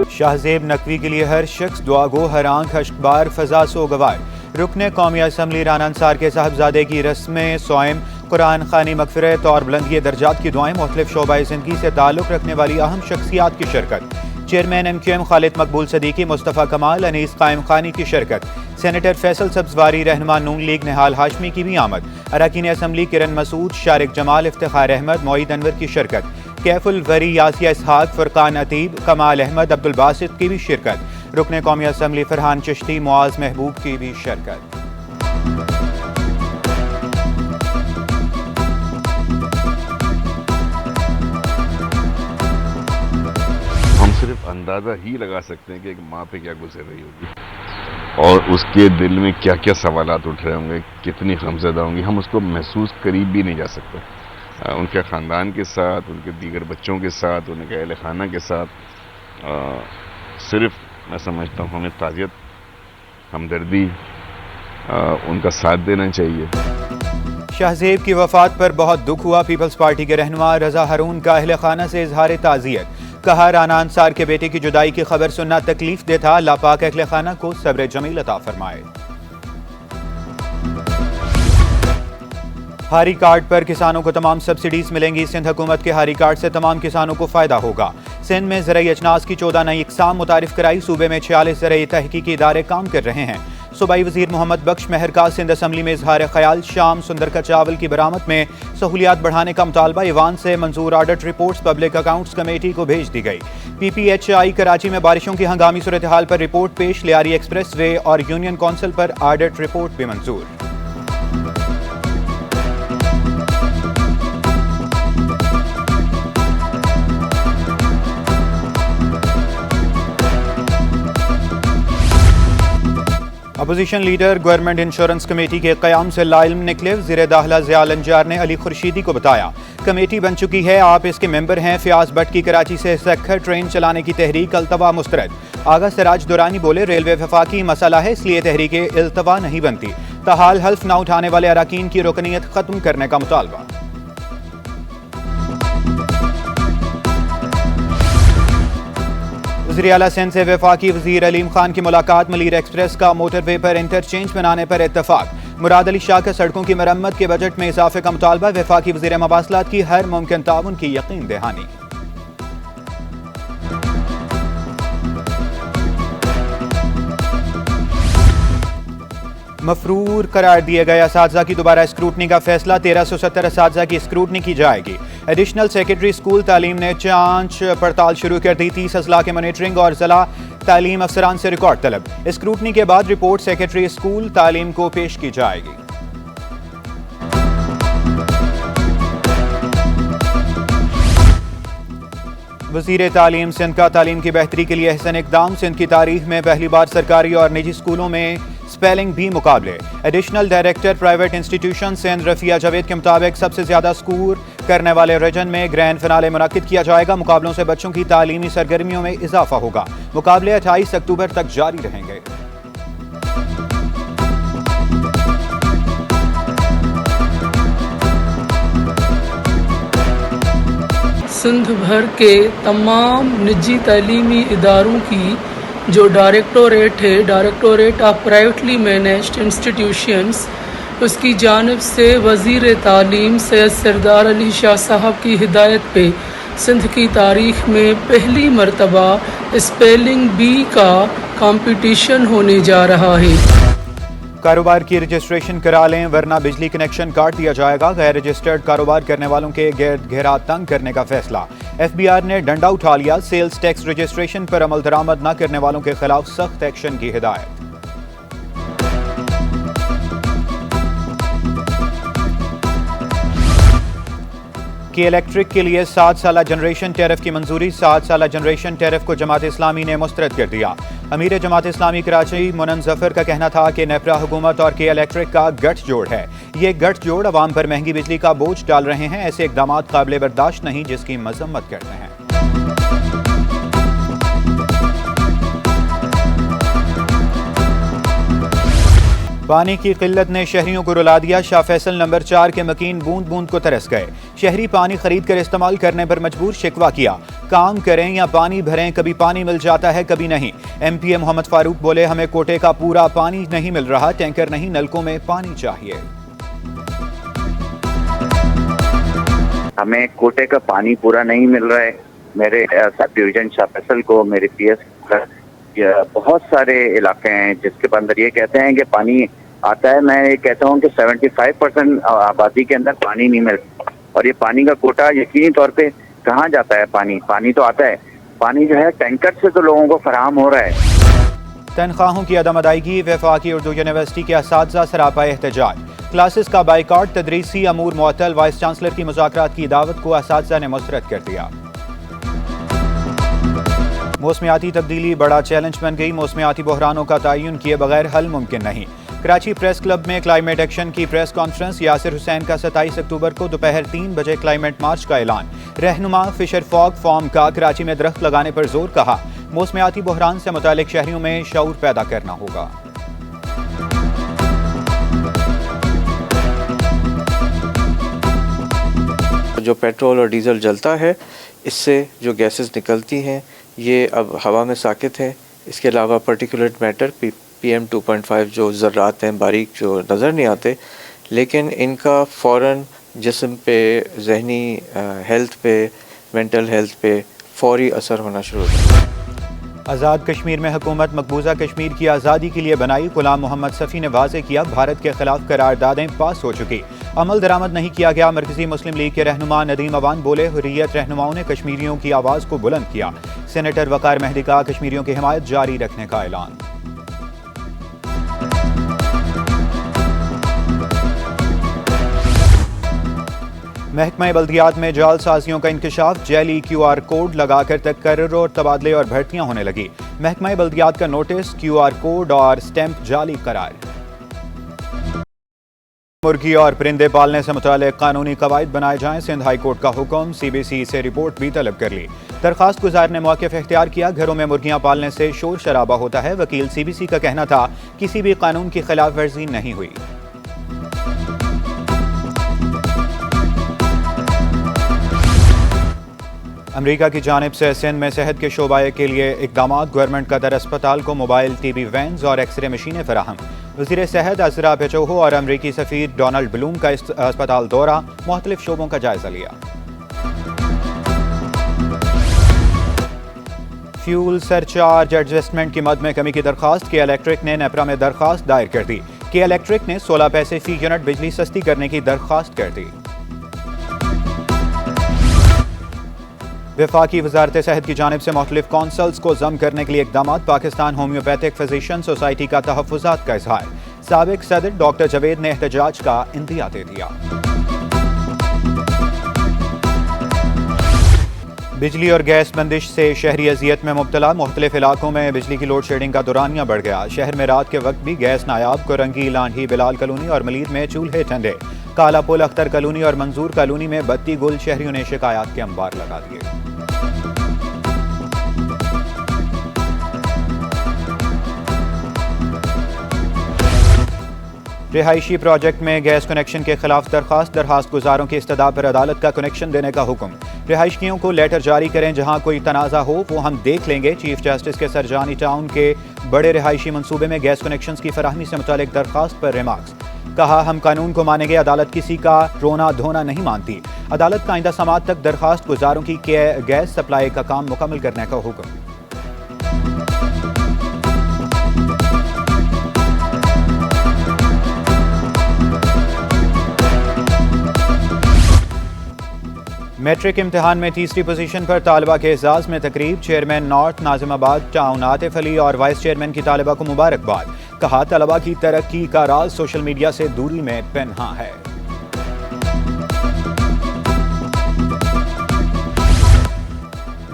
شاہزیب نقوی کے لیے ہر شخص دعا گو، ہر آنکھ اشکبار فضا سوگوار۔ رکن قومی اسمبلی رانا انصار کے صاحبزادے کی رسم صوائم، قرآن خوانی، مغفرت اور بلندی درجات کی دعائیں۔ مختلف شعبہ زندگی سے تعلق رکھنے والی اہم شخصیات کی شرکت۔ چیئرمین MQM خالد مقبول صدیقی، مصطفیٰ کمال، انیس قائم خانی کی شرکت۔ سینیٹر فیصل سبزواری، رہنما نون لیگ نہال ہاشمی کی بھی آمد۔ اراکین اسمبلی کرن مسعود، شارق جمال، افتخار احمد، معید انور کی شرکت۔ کیف الوری، یاسیہ اسحاق، فرقان عتیب، کمال احمد، عبدالباسط کی بھی شرکت۔ رکن قومی اسمبلی فرحان چشتی، معاذ محبوب کی بھی شرکت۔ ہم صرف اندازہ ہی لگا سکتے ہیں کہ ایک ماں پہ کیا گزر رہی ہوگی اور اس کے دل میں کیا کیا سوالات اٹھ رہے ہوں گے، کتنی غمزدہ ہوں گی۔ ہم اس کو محسوس قریب بھی نہیں جا سکتے۔ ان کے خاندان کے ساتھ، ان کے دیگر بچوں کے ساتھ، ان کے اہل خانہ کے ساتھ صرف میں سمجھتا ہوں ہمیں تعزیت، ہمدردی، ان کا ساتھ دینا چاہیے۔ شاہزیب کی وفات پر بہت دکھ ہوا۔ پیپلز پارٹی کے رہنما رضا ہارون کا اہل خانہ سے اظہار تعزیت۔ کہا رانا انصار کے بیٹے کی جدائی کی خبر سننا تکلیف دہ تھا، اللہ پاک اہل خانہ کو صبر جمیل عطا فرمائے۔ ہاری کارڈ پر کسانوں کو تمام سبسڈیز ملیں گی۔ سندھ حکومت کے ہاری کارڈ سے تمام کسانوں کو فائدہ ہوگا۔ سندھ میں زرعی اجناس کی 14 نئی اقسام متعارف کرائی۔ صوبے میں 46 زرعی تحقیقی ادارے کام کر رہے ہیں۔ صوبائی وزیر محمد بخش مہر کا سندھ اسمبلی میں اظہار خیال۔ شام سندر کا چاول کی برآمد میں سہولیات بڑھانے کا مطالبہ۔ ایوان سے منظور audit reports public accounts committee کو بھیج دی گئی۔ PPHI کراچی میں بارشوں کی ہنگامی صورتحال پر رپورٹ پیش۔ لیاری ایکسپریس وے اور یونین کونسل پر آڈٹ رپورٹ بھی منظور۔ Opposition leader government insurance committee کے قیام سے لا علم نکلے۔ وزیر داخلہ ضیاء النجار نے علی خورشیدی کو بتایا، کمیٹی بن چکی ہے، آپ اس کے ممبر ہیں۔ فیاض بٹ کی کراچی سے سکھر ٹرین چلانے کی تحریک التوا مسترد۔ آغا سراج دورانی بولے، ریلوے وفاقی مسئلہ ہے، اس لیے تحریک التوا نہیں بنتی۔ تاحال حلف نہ اٹھانے والے اراکین کی رکنیت ختم کرنے کا مطالبہ۔ وزیر اعلیٰ سندھ سے وفاقی وزیر علیم خان کی ملاقات۔ ملیر ایکسپریس کا موٹر وے پر انٹرچینج بنانے پر اتفاق۔ مراد علی شاہ کا سڑکوں کی مرمت کے بجٹ میں اضافے کا مطالبہ۔ وفاقی وزیر مواصلات کی ہر ممکن تعاون کی یقین دہانی۔ مفرور قرار دیے گئے اساتذہ کی دوبارہ اسکروٹنی کا فیصلہ۔ 1370 اساتذہ کی اسکروٹنی کی جائے گی۔ ایڈیشنل سیکرٹری اسکول تعلیم نے جانچ پڑتال شروع کر دی۔ 30 اضلاع کے مانیٹرنگ اور ضلع تعلیم افسران سے ریکارڈ طلب۔ اسکروٹنی کے بعد رپورٹ سیکرٹری اسکول تعلیم کو پیش کی جائے گی۔ وزیر تعلیم سندھ کا تعلیم کی بہتری کے لیے احسن اقدام۔ سندھ کی تاریخ میں پہلی بار سرکاری اور نجی اسکولوں میں سپیلنگ بھی مقابلے۔ Additional director private institution Sindh Rafia Javed کے مطابق سب سے زیادہ اسکور کرنے والے ریجن میں گرینڈ فنالے منعقد کیا جائے گا۔ مقابلوں سے بچوں کی تعلیمی سرگرمیوں میں اضافہ ہوگا۔ مقابلے 28 اکتوبر تک جاری رہیں گے۔ سندھ بھر کے تمام نجی تعلیمی اداروں کی جو ڈائریکٹوریٹ ہے، directorate of privately managed institutions, اس کی جانب سے وزیر تعلیم سید سردار علی شاہ صاحب کی ہدایت پہ سندھ کی تاریخ میں پہلی مرتبہ اسپیلنگ بی کا کمپٹیشن ہونے جا رہا ہے۔ کاروبار کی رجسٹریشن کرا لیں ورنہ بجلی کنیکشن کاٹ دیا جائے گا۔ غیر رجسٹرڈ کاروبار کرنے والوں کے گرد گھیرا تنگ کرنے کا فیصلہ۔ FBR نے ڈنڈا اٹھا لیا۔ سیلز ٹیکس رجسٹریشن پر عمل درآمد نہ کرنے والوں کے خلاف سخت ایکشن کی ہدایت۔ کی الیکٹرک کے لیے 7 سالہ جنریشن ٹیرف کی منظوری۔ 7 سالہ جنریشن ٹیرف کو جماعت اسلامی نے مسترد کر دیا۔ امیر جماعت اسلامی کراچی منن ظفر کا کہنا تھا کہ نیپرا حکومت اور کی الیکٹرک کا گٹھ جوڑ ہے۔ یہ گٹھ جوڑ عوام پر مہنگی بجلی کا بوجھ ڈال رہے ہیں۔ ایسے اقدامات قابل برداشت نہیں، جس کی مذمت کرتے ہیں۔ پانی کی قلت نے شہریوں کو رلا دیا۔ شاہ فیصل نمبر 4 کے مکین بوند بوند کو ترس گئے۔ شہری پانی خرید کر استعمال کرنے پر مجبور، شکوہ کیا۔ کام کریں یا پانی بھریں، کبھی پانی مل جاتا ہے کبھی نہیں۔ ایم پی اے محمد فاروق بولے ہمیں کوٹے کا پورا پانی نہیں مل رہا، ٹینکر نہیں نلکوں میں پانی چاہیے۔ ہمیں کوٹے کا پانی پورا نہیں مل رہا ہے۔ میرے سب ڈویژن شاہ فیصل کو، میرے پی ایس بہت سارے علاقے ہیں جس کے اندر یہ کہتے ہیں کہ پانی آتا ہے۔ میں یہ کہتا ہوں کہ 75% آبادی کے اندر پانی نہیں ملتا، اور یہ پانی کا کوٹا یقینی طور پہ کہاں جاتا ہے؟ پانی تو آتا ہے، پانی جو ہے ٹینکر سے تو لوگوں کو فراہم ہو رہا ہے۔ تنخواہوں کی عدم ادائیگی، وفاقی اردو یونیورسٹی کے اساتذہ سراپا احتجاج، کلاسز کا بائیکاٹ، تدریسی امور معطل، وائس چانسلر کی مذاکرات کی دعوت کو اساتذہ نے مسترد کر دیا۔ موسمیاتی تبدیلی بڑا چیلنج بن گئی، موسمیاتی بحرانوں کا تعین کیے بغیر حل ممکن نہیں۔ کراچی پریس کلب میں کلائمیٹ ایکشن کی پریس کانفرنس، یاسر حسین کا 27 اکتوبر کو دوپہر 3 بجے کلائمیٹ مارچ کا اعلان۔ رہنما فشر فاگ فارم کا کراچی میں درخت لگانے پر زور، کہا موسمیاتی بحران سے متعلق شہریوں میں شعور پیدا کرنا ہوگا۔ جو پیٹرول اور ڈیزل جلتا ہے، اس سے جو گیسز نکلتی ہیں یہ اب ہوا میں ساکت ہیں۔ اس کے علاوہ پرٹیکولٹ میٹر PM 2.5 جو ذرات ہیں باریک جو نظر نہیں آتے، لیکن ان کا فوراً جسم پہ، ذہنی ہیلتھ پہ، مینٹل ہیلتھ پہ فوری اثر ہونا شروع ہوتا ہے۔ آزاد کشمیر میں حکومت مقبوضہ کشمیر کی آزادی کے لیے بنائی، غلام محمد صفی نے واضح کیا بھارت کے خلاف قراردادیں پاس ہو چکی، عمل درآمد نہیں کیا گیا۔ مرکزی مسلم لیگ کے رہنما ندیم اوان بولے حریت رہنماؤں نے کشمیریوں کی آواز کو بلند کیا۔ سینیٹر وقار مہدی کا کشمیریوں کی حمایت جاری رکھنے کا اعلان۔ محکمہ بلدیات میں جعل سازیوں کا انکشاف، جعلی QR کوڈ لگا کر تقرر اور تبادلے اور بھرتیاں ہونے لگی۔ محکمہ بلدیات کا نوٹس، QR کوڈ اور سٹیمپ جعلی قرار۔ مرغی اور پرندے پالنے سے متعلق قانونی قواعد بنائے جائیں، سندھ ہائی کورٹ کا حکم، CBC سے رپورٹ بھی طلب کر لی۔ درخواست گزار نے موقف اختیار کیا، گھروں میں مرغیاں پالنے سے شور شرابہ ہوتا ہے، وکیل CBC کا کہنا تھا کسی بھی قانون کی خلاف ورزی نہیں ہوئی۔ امریکہ کی جانب سے سندھ میں صحت کے شعبہ کے لیے اقدامات، گورنمنٹ قطر اسپتال کو موبائل TB وینز اور ایکس رے مشینیں فراہم۔ وزیر صحت عزرا پیچوہو اور امریکی سفیر ڈونلڈ بلوم کا اسپتال دورہ، مختلف شعبوں کا جائزہ لیا۔ فیول سرچارج ایڈجسٹمنٹ کی مد میں کمی کی درخواست، کے الیکٹرک نے نیپرا میں درخواست دائر کر دی۔ کے الیکٹرک نے 16 پیسے فی یونٹ بجلی سستی کرنے کی درخواست کر دی۔ وفاقی وزارت صحت کی جانب سے مختلف کونسلز کو ضم کرنے کے لیے اقدامات، پاکستان ہومیوپیتھک فزیشین سوسائٹی کا تحفظات کا اظہار، سابق صدر ڈاکٹر جاوید نے احتجاج کا اندیا دے دیا۔ بجلی اور گیس بندش سے شہری اذیت میں مبتلا، مختلف علاقوں میں بجلی کی لوڈ شیڈنگ کا دورانیہ بڑھ گیا۔ شہر میں رات کے وقت بھی گیس نایاب، کورنگی، لانڈھی، بلال کالونی اور ملیر میں چولہے ٹھنڈے، کالا پل، اختر کالونی اور منظور کالونی میں بتی گل، شہریوں نے شکایات کے انبار لگا دیے۔ رہائشی پروجیکٹ میں گیس کنیکشن کے خلاف درخواست گزاروں کی استدعا پر عدالت کا کنیکشن دینے کا حکم، رہائشیوں کو لیٹر جاری کریں، جہاں کوئی تنازع ہو وہ ہم دیکھ لیں گے۔ چیف جسٹس کے سرجانی ٹاؤن کے بڑے رہائشی منصوبے میں گیس کنیکشنز کی فراہمی سے متعلق درخواست پر ریمارکس، کہا ہم قانون کو مانیں گے، عدالت کسی کا رونا دھونا نہیں مانتی۔ عدالت کا آئندہ سماعت تک درخواست گزاروں کی گیس سپلائی کا کام مکمل کرنے کا حکم۔ میٹرک امتحان میں تیسری پوزیشن پر طالبہ کے اعزاز میں تقریب، چیئرمین نارتھ ناظم آباد ٹاؤن عاطف علی اور وائس چیئرمین کی طالبہ کو مبارکباد، کہا طلبہ کی ترقی کا راز سوشل میڈیا سے دوری میں پنہاں ہے۔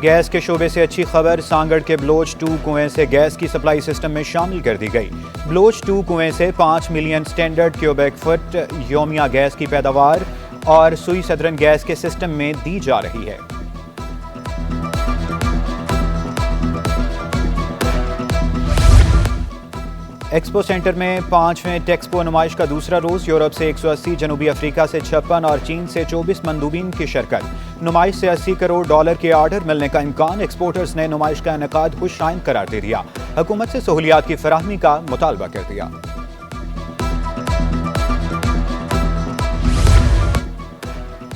گیس کے شعبے سے اچھی خبر، سانگڑ کے بلوچ 2 کنویں سے گیس کی سپلائی سسٹم میں شامل کر دی گئی۔ بلوچ 2 کنویں سے 5 ملین سٹینڈرڈ کیوبک فٹ یومیہ گیس کی پیداوار اور سوئی سدرن گیس کے سسٹم میں دی جا رہی ہے۔ ایکسپو سینٹر میں 5ویں ٹیکسپو نمائش کا دوسرا روز، یورپ سے 180، جنوبی افریقہ سے 56 اور چین سے 24 مندوبین کی شرکت۔ نمائش سے $80 کروڑ کے آرڈر ملنے کا امکان، ایکسپورٹرز نے نمائش کا انعقاد خوش آئند قرار دے دیا، حکومت سے سہولیات کی فراہمی کا مطالبہ کر دیا۔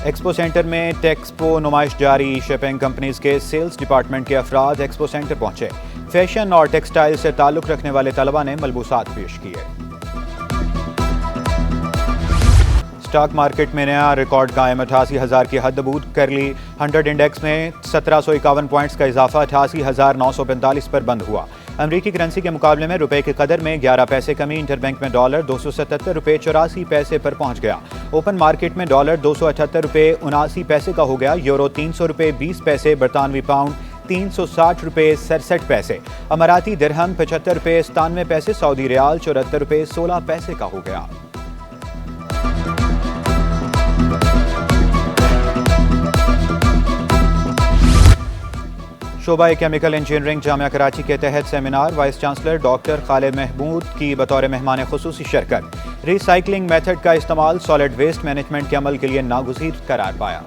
ایکسپو سینٹر میں ٹیکسپو نمائش جاری، شپنگ کمپنیز کے سیلز ڈپارٹمنٹ کے افراد ایکسپو سینٹر پہنچے۔ فیشن اور ٹیکسٹائل سے تعلق رکھنے والے طلباء نے ملبوسات پیش کیے۔ اسٹاک مارکیٹ میں نیا ریکارڈ قائم، 88,000 کی حد عبور کر لی۔ 100 انڈیکس میں 1751 پوائنٹس کا اضافہ، 88,945 پر بند ہوا۔ امریکی کرنسی کے مقابلے میں روپے کی قدر میں 11 پیسے کمی، انٹر بینک میں ڈالر $277.84 پر پہنچ گیا۔ اوپن مارکیٹ میں ڈالر $278.79 کا ہو گیا، یورو $300.20، برطانوی پاؤنڈ $360.67، اماراتی درہم $75.97، سعودی ریال $74.16 کا ہو گیا۔ شعبہ کیمیکل انجینئرنگ جامعہ کراچی کے تحت سیمینار، وائس چانسلر ڈاکٹر خالد محمود کی بطور مہمان خصوصی شرکت۔ ری سائیکلنگ میتھڈ کا استعمال سالڈ ویسٹ مینجمنٹ کے عمل کے لیے ناگزیر قرار پایا۔